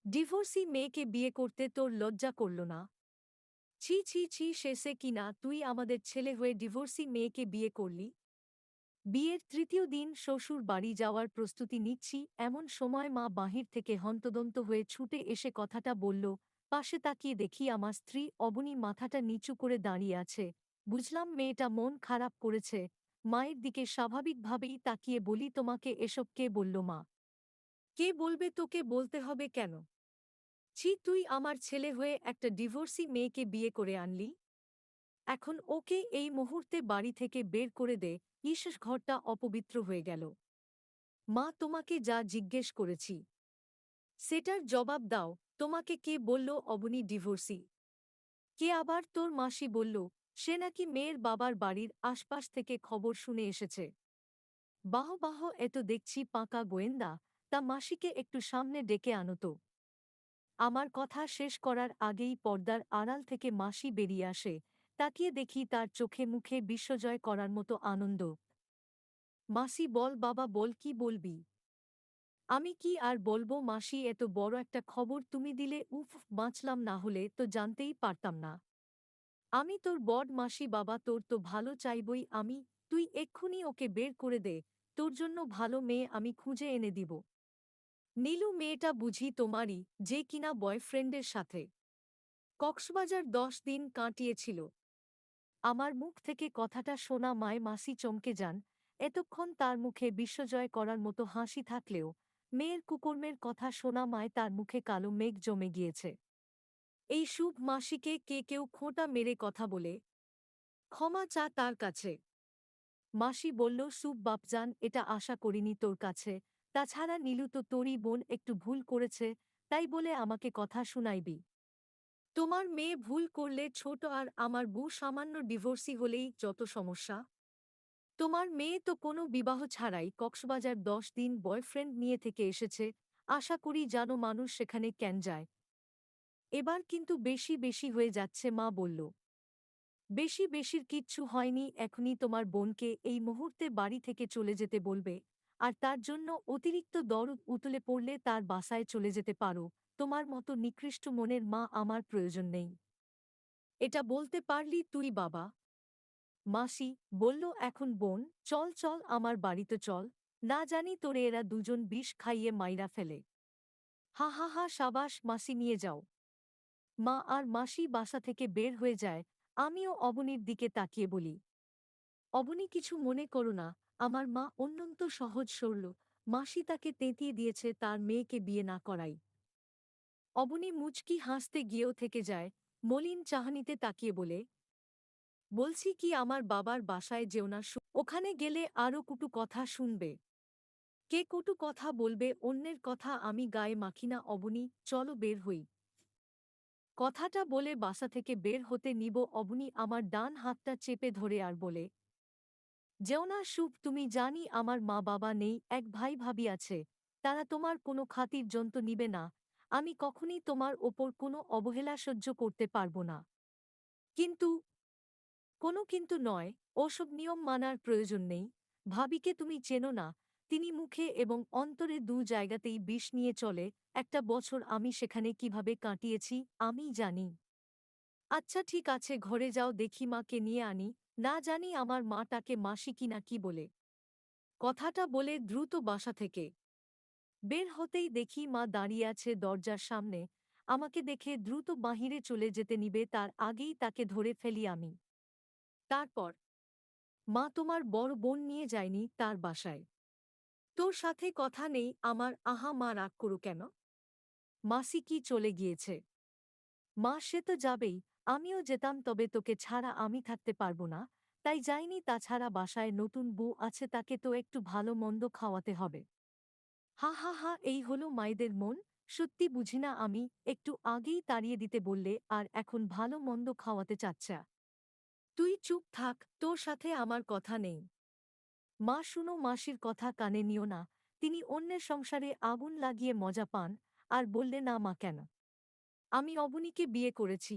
Divorcee মেয়েকে বিয়ে করতে তোর লজ্জা করল না? ছি ছি ছি, শেষে কিনা তুই আমাদের ছেলে হয়ে ডিভোর্সি মেয়েকে বিয়ে করলি। বিয়ের তৃতীয় দিন শ্বশুর বাড়ি যাওয়ার প্রস্তুতি নিচ্ছি, এমন সময় মা বাহির থেকে হন্তদন্ত হয়ে ছুটে এসে কথাটা বলল। পাশে তাকিয়ে দেখি আমার স্ত্রী অবনী মাথাটা নিচু করে দাঁড়িয়ে আছে। বুঝলাম মেয়েটা মন খারাপ করেছে। মায়ের দিকে স্বাভাবিকভাবেই তাকিয়ে বলি, তোমাকে এসব কে বলল মা? কে বলবে, তোকে বলতে হবে কেন? ছি, তুই আমার ছেলে হয়ে একটা ডিভোর্সি মেয়েকে বিয়ে করে আনলি। এখন ওকে এই মুহূর্তে বাড়ি থেকে বের করে দে। ইস, ঘরটা অপবিত্র হয়ে গেল। মা, তোমাকে যা জিজ্ঞেস করেছি সেটার জবাব দাও। তোমাকে কে বলল অবনী ডিভোর্সি? কে আবার? তোর মাসি বলল। সে নাকি মেয়ের বাবার বাড়ির আশপাশ থেকে খবর শুনে এসেছে। বাহ বাহ, এ তো দেখছি পাকা গোয়েন্দা। তা মাসিকে একটু সামনে ডেকে আনো তো। আমার কথা শেষ করার আগেই পর্দার আড়াল থেকে মাসি বেরিয়ে আসে। তাকিয়ে দেখি তার চোখে মুখে বিশ্বজয় করার মতো আনন্দ। মাসি, বল বাবা, বল, কি বলবি? আমি কি আর বলবো মাসি, এত বড় একটা খবর তুমি দিলে। উফ, বাঁচলাম, না হলে তো জানতেই পারতাম না। আমি তোর বড় মাসি বাবা, তোর তো ভালো চাইবই আমি। তুই এক্ষুনি ওকে বের করে দে। তোর জন্য ভালো মেয়ে আমি খুঁজে এনে দিব। নীলু মেয়েটা বুঝি তোমারই, যে কিনা বয়ফ্রেন্ডের সাথে কক্সবাজার 10 দিন কাটিয়েছিল। আমার মুখ থেকে কথাটা শোনা মায় মাসি চমকে যান। এতক্ষণ তার মুখে বিশ্বজয় করার মতো হাসি থাকলেও মেয়ের কুকর্মের কথা শোনা মায় তার মুখে কালো মেঘ জমে গিয়েছে। এই শুভ মাসিকে কে কেউ খোঁটা মেরে কথা বলে? ক্ষমা চা তার কাছে। মাসি বলল, শুভ বাপজান, এটা আশা করিনি তোর কাছে। তাছাড়া নীলু তো তোরই বোন, একটু ভুল করেছে, তাই বলে আমাকে কথা শুনাইবি? তোমার মেয়ে ভুল করলে ছোট, আর আমার বউ সামান্য ডিভোর্সি হলেই যত সমস্যা। তোমার মেয়ে তো কোনো বিবাহ ছাড়াই কক্সবাজার 10 দিন বয়ফ্রেন্ড নিয়ে থেকে এসেছে। আশা করি জানো মানুষ সেখানে কেন যায়। এবার কিন্তু বেশি বেশি হয়ে যাচ্ছে, মা বলল। বেশি বেশির কিচ্ছু হয়নি, এখনই তোমার বোনকে এই মুহূর্তে বাড়ি থেকে চলে যেতে বলবে। আর তার জন্য অতিরিক্ত দরদ উতলে পড়লে তার বাসায় চলে যেতে পারো। তোমার মতো নিকৃষ্ট মনের মা আমার প্রয়োজন নেই। এটা বলতে পারলি তুই বাবা? মাসি বলল, এখন বোন, চল চল আমার বাড়িতে চল। না জানি তোরে এরা দুজন বিষ খাইয়ে মাইরা ফেলে। হা হা হা, সাবাস মাসি, নিয়ে যাও। মা আর মাসি বাসা থেকে বের হয়ে যায়। আমিও অবনীর দিকে তাকিয়ে বলি, অবনী, কিছু মনে করো না। আমার মা অত্যন্ত সহজ সরল। মাসি তাকে তেঁতিয়ে দিয়েছে তার মেয়েকে বিয়ে না করাই। অবনী মুচকি হাসতে গিয়েও থেকে যায়। মলিন চাহনিতে তাকিয়ে বলে, বলছি কি, আমার বাবার বাসায় যেও না। ওখানে গেলে আরও কটু কথা শুনবে। কে কটু কথা বলবে? অন্যের কথা আমি গায়ে মাখি না অবনী, চলো বের হই। কথাটা বলে বাসা থেকে বের হতে নিব, অবনী আমার ডান হাতটা চেপে ধরে আর বলে, যেও না শুভ, তুমি জানি আমার মা বাবা নেই, এক ভাই ভাবি আছে। তারা তোমার কোনো খাতির যন্ত্র নিবে না। আমি কখনই তোমার ওপর কোনো অবহেলা সহ্য করতে পারব না। কিন্তু, কোনো কিন্তু নয়। ওসব নিয়ম মানার প্রয়োজন নেই। ভাবিকে তুমি চেনো না। তিনি মুখে এবং অন্তরে দু জায়গাতেই বিষ নিয়ে চলে। একটা বছর আমি সেখানে কিভাবে কাটিয়েছি আমিই জানি। আচ্ছা ঠিক আছে, ঘরে যাও, দেখি মাকে নিয়ে আনি। না জানি আমার মাটাকে মাসি কিনা কি বলে। কথাটা বলে দ্রুত বাসা থেকে বের হতেই দেখি মা দাঁড়িয়ে আছে দরজার সামনে। আমাকে দেখে দ্রুত বাহিরে চলে যেতে নিবে তার আগেই তাকে ধরে ফেলি আমি। তারপর, মা, তোমার বড় বোন নিয়ে যায়নি তার বাসায়? তোর সাথে কথা নেই আমার। আহা মা, রাগ করো কেন? মাসি কি চলে গিয়েছে? মা, সে তো যাবেই। আমিও যেতাম, তবে তোকে ছাড়া আমি থাকতে পারবো না, তাই যাইনি। তাছাড়া বাসায় নতুন বউ আছে, তাকে তো একটু ভালো মন্দ খাওয়াতে হবে। হা হা হা, এই হলো মায়েদের মন। সত্যি বুঝি না আমি। একটু আগেই তাড়িয়ে দিতে বললে, আর এখন ভালো মন্দ খাওয়াতে চাচ্ছা? তুই চুপ থাক, তোর সাথে আমার কথা নেই। মা, শুনো, মাসির কথা কানে নিও না। তিনি অন্যের সংসারে আগুন লাগিয়ে মজা পান। আর বললে, না মা, কেন? আমি অবনীকে বিয়ে করেছি।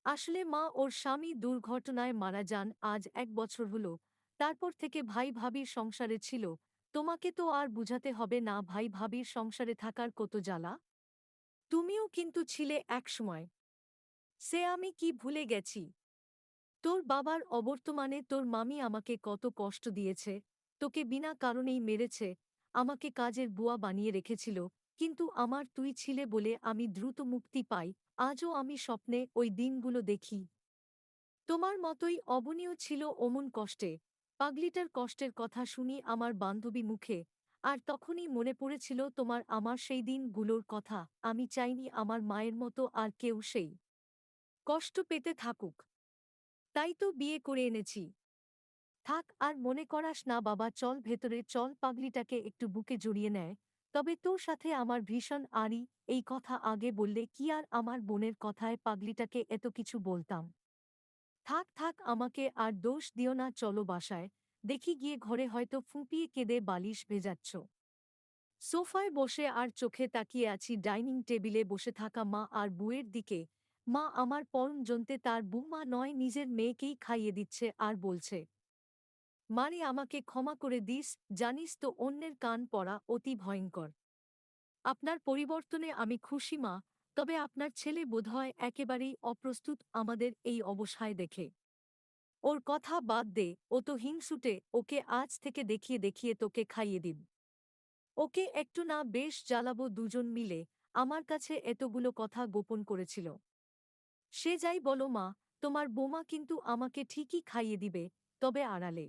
আসলে মা, ওর স্বামী দুর্ঘটনায় মারা যান আজ 1 বছর হলো। তারপর থেকে ভাই ভাবির সংসারে ছিল। তোমাকে তো আর বুঝাতে হবে না ভাই ভাবির সংসারে থাকার কত জ্বালা। তুমিও কিন্তু ছিলে একসময়। সে আমি কি ভুলে গেছি? তোর বাবার অবর্তমানে তোর মামি আমাকে কত কষ্ট দিয়েছে, তোকে বিনা কারণেই মেরেছে, আমাকে কাজের বুয়া বানিয়ে রেখেছিল, কিন্তু আমার তুই ছিলে বলে আমি দ্রুত মুক্তি পাই, আজও আমি স্বপ্নে ওই দিনগুলো দেখি। তোমার মতোই অবনীও ছিল অমন কষ্টে। পাগলিটার কষ্টের কথা শুনি আমার বান্ধবী মুখে, আর তখনই মনে পড়েছিল তোমার আমার সেই দিনগুলোর কথা। আমি চাইনি আমার মায়ের মতো আর কেউ সেই কষ্ট পেতে থাকুক। তাই তো বিয়ে করে এনেছি। থাক আর মনে করাস না বাবা, চল ভেতরে চল। পাগলিটাকে একটু বুকে জড়িয়ে নেয়। তবে তোর সাথে আমার ভীষণ আড়ি, এই কথা আগে বললে কি আর আমার বোনের কথায় পাগলিটাকে এত কিছু বলতাম। থাক থাক, আমাকে আর দোষ দিও না, চলো বাসায়। দেখি গিয়ে ঘরে হয়তো ফুঁপিয়ে কেঁদে বালিশ ভেজাচ্ছ। সোফায় বসে আর চোখে তাকিয়ে আছি ডাইনিং টেবিলে বসে থাকা মা আর বুয়ের দিকে। মা আমার পরম জনতে, তার বৌমা নয়, নিজের মেয়েকেই খাইয়ে দিচ্ছে আর বলছে, মারে আমাকে ক্ষমা করে দিস, জানিস তো অন্যের কান পড়া অতি ভয়ঙ্কর। আপনার পরিবর্তনে আমি খুশি মা, তবে আপনার ছেলে বোধহয় একেবারেই অপ্রস্তুত আমাদের এই অবসায় দেখে। ওর কথা বাদ দে, ও তো হিংসুটে, ওকে আজ থেকে দেখিয়ে দেখিয়ে তোকে খাইয়ে দিন। ওকে একটু না বেশ জ্বালাবো দুজন মিলে। আমার কাছে এতগুলো কথা গোপন করেছিল। সে যাই বলো মা, তোমার বোমা কিন্তু আমাকে ঠিকই খাইয়ে দিবে, তবে আড়ালে।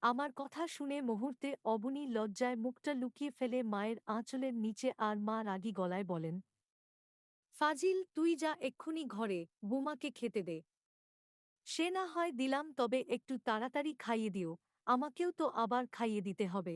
আমার কথা শুনে মুহূর্তে অবনী লজ্জায় মুখটা লুকিয়ে ফেলে মায়ের আঁচলের নিচে, আর মা রাগী গলায় বলেন, ফাজিল, তুই যা এক্ষুনি ঘরে, বোমাকে খেতে দে। সে না হয় দিলাম, তবে একটু তাড়াতাড়ি খাইয়ে দিও, আমাকেও তো আবার খাইয়ে দিতে হবে।